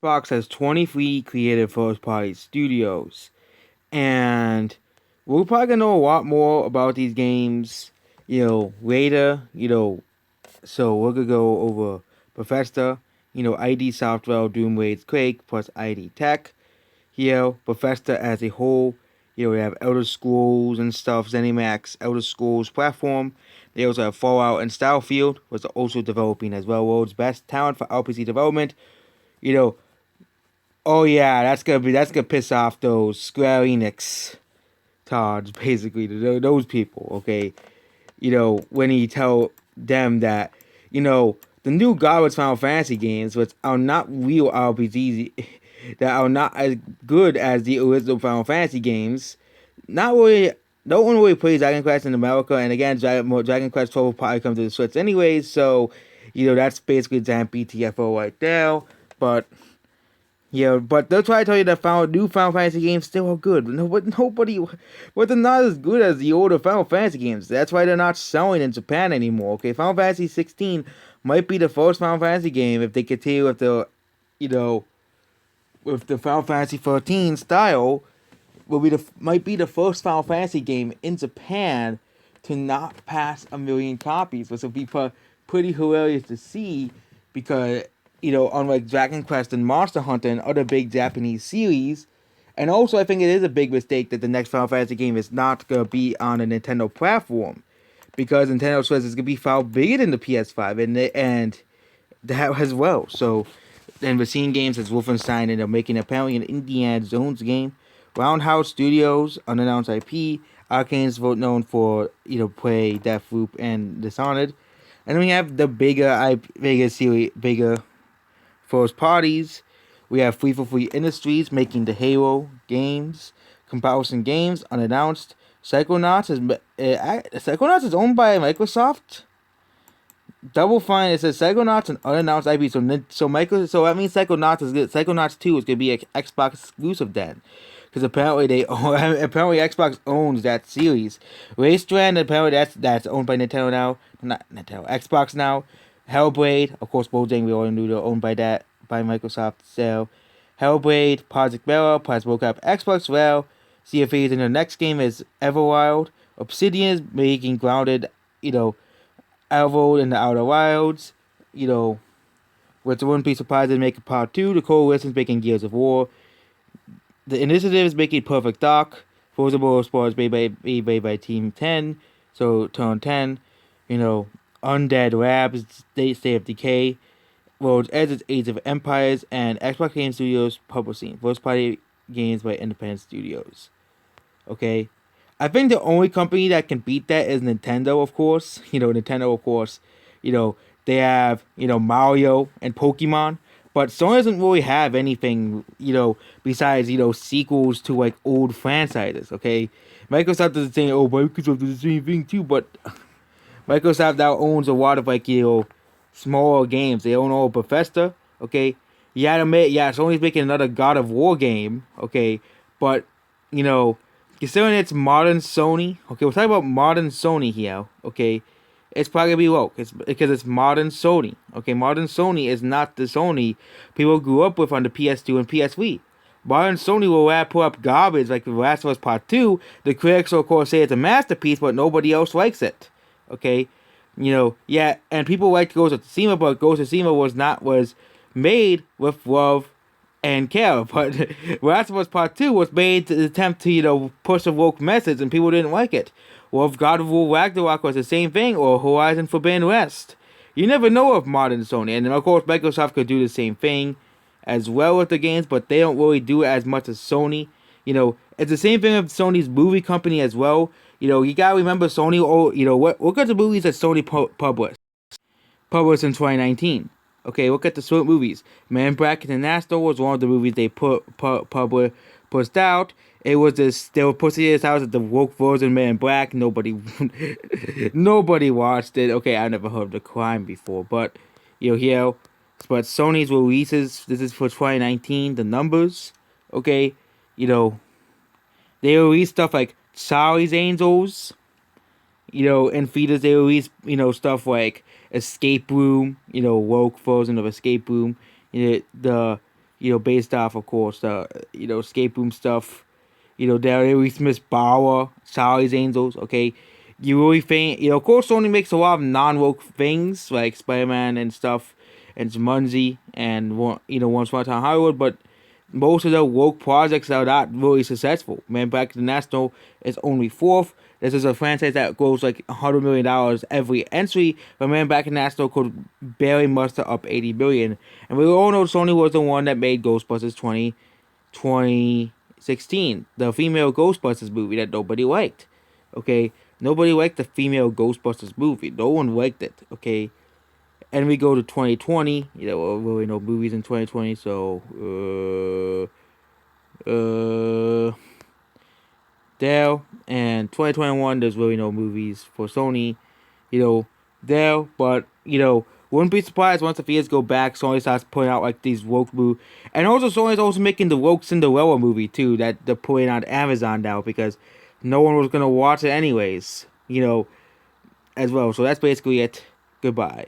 Xbox has 23 creative first-party studios, and we're probably gonna know a lot more about these games, later. So we're gonna go over Bethesda, ID Software, Doom Wade's Quake, plus ID Tech. Bethesda as a whole, we have Elder Scrolls and stuff, ZeniMax, Elder Scrolls platform. They also have Fallout and Starfield, was also developing as well. World's best talent for RPG development. You know, oh yeah, that's gonna piss off those Square Enix tards, basically those people. Okay, when you tell them that, the new Garbage Final Fantasy games, which are not real RPGs, that are not as good as the original Final Fantasy games, not really. No one really plays Dragon Quest in America, and again, Dragon Quest 12 will probably come to the Switch anyways, so, that's basically Giant BTFO right there, but yeah, but they'll try to tell you that new Final Fantasy games still are good. But they're not as good as the older Final Fantasy games. That's why they're not selling in Japan anymore. Okay, Final Fantasy 16 might be the first Final Fantasy game if they continue with you know, with the Final Fantasy 13 style. Might be the first Final Fantasy game in Japan to not pass 1 million copies, which would be pretty hilarious to see, because unlike Dragon Quest and Monster Hunter and other big Japanese series, and also I think it is a big mistake that the next Final Fantasy game is not gonna be on a Nintendo platform, because Nintendo says it's gonna be far bigger than the PS5 and that as well. So then we're seeing games as Wolfenstein, and they're making apparently an Indiana Jones game. Roundhouse Studios, unannounced IP. Arkane is known for play Deathloop and Dishonored, and then we have the bigger series, bigger first parties. We have 343 Industries making the Halo games, Comparison Games, unannounced. Psychonauts is owned by Microsoft. Double Fine, it says Psychonauts an unannounced IP. So that means Psychonauts is good. Psychonauts 2 is gonna be an Xbox exclusive then, because apparently apparently Xbox owns that series. Wasteland, apparently that's owned by Nintendo now, not Nintendo, Xbox now. Hellblade, of course, Bojang, we all knew they're owned by Microsoft. So Hellblade, Project Vera, Project Mocap, Xbox Rail, Sea of Thieves, and the next game is Everwild. Obsidian is making Grounded, Alvo in the Outer Wilds, which wouldn't be surprised to make a part 2. The Coalition's making Gears of War. The Initiative is making Perfect Dark. Forza Motorsport is made by Team 10, so Turn 10. Undead Labs, State of Decay. World's Edge is Age of Empires, and Xbox Game Studios publishing. First party games by independent studios. Okay? I think the only company that can beat that is Nintendo, of course. Nintendo, of course, they have, Mario and Pokemon. But Sony doesn't really have anything, besides, sequels to, like, old franchises, okay? Microsoft doesn't say, oh, Microsoft does the same thing, too, but Microsoft now owns a lot of, like, smaller games. They own all of Bethesda, okay? Sony's making another God of War game, okay? But, considering it's modern Sony, okay, we're talking about modern Sony here, okay? It's probably gonna be low. It's because it's modern Sony. Okay, modern Sony is not the Sony people grew up with on the PS2 and PS3. Modern Sony will put up garbage like The Last of Us Part 2. The critics will of course say it's a masterpiece, but nobody else likes it. Okay? Yeah, and people like Ghost of Tsushima, but Ghost of Tsushima was made with love and care. But Last of Us Part 2 was made to attempt to, push a woke message, and people didn't like it. Or if God of War Ragnarok was the same thing, or Horizon Forbidden West. You never know of modern Sony. And of course, Microsoft could do the same thing as well with the games, but they don't really do it as much as Sony. It's the same thing with Sony's movie company as well. You gotta remember Sony, look at the movies that Sony published in 2019. Okay, look at the short movies. Man Bracket and Nastor was one of the movies they pushed out. It was this. They were pushing this out as the woke version Man in Black. Nobody, nobody watched it. Okay, I never heard of the crime before, but here, but Sony's releases. This is for 2019. The numbers, okay, they release stuff like Charlie's Angels, in theaters they release, stuff like Escape Room, woke version of Escape Room, the based off, of course, the Escape Room stuff. Daryl Smith Bauer, Charlie's Angels. Okay, you really think of course Sony makes a lot of non-woke things like Spider-Man and stuff, and Jumanji and Once Upon a Time in Hollywood, but most of the woke projects are not really successful. Man, Back to the National is only fourth. This is a franchise that goes like $100 million every entry, but Man Back to the National could barely muster up 80 million. And we all know Sony was the one that made Ghostbusters 2016, the female Ghostbusters movie that nobody liked. Okay, nobody liked the female Ghostbusters movie. No one liked it. Okay, and we go to 2020. Really no movies in 2020. So there, and 2021. There's really no movies for Sony. There, but wouldn't be surprised once the years go back. Sony starts putting out like these woke movies, and also Sony's also making the woke Cinderella movie too that they're putting on Amazon now because no one was gonna watch it anyways. As well. So that's basically it. Goodbye.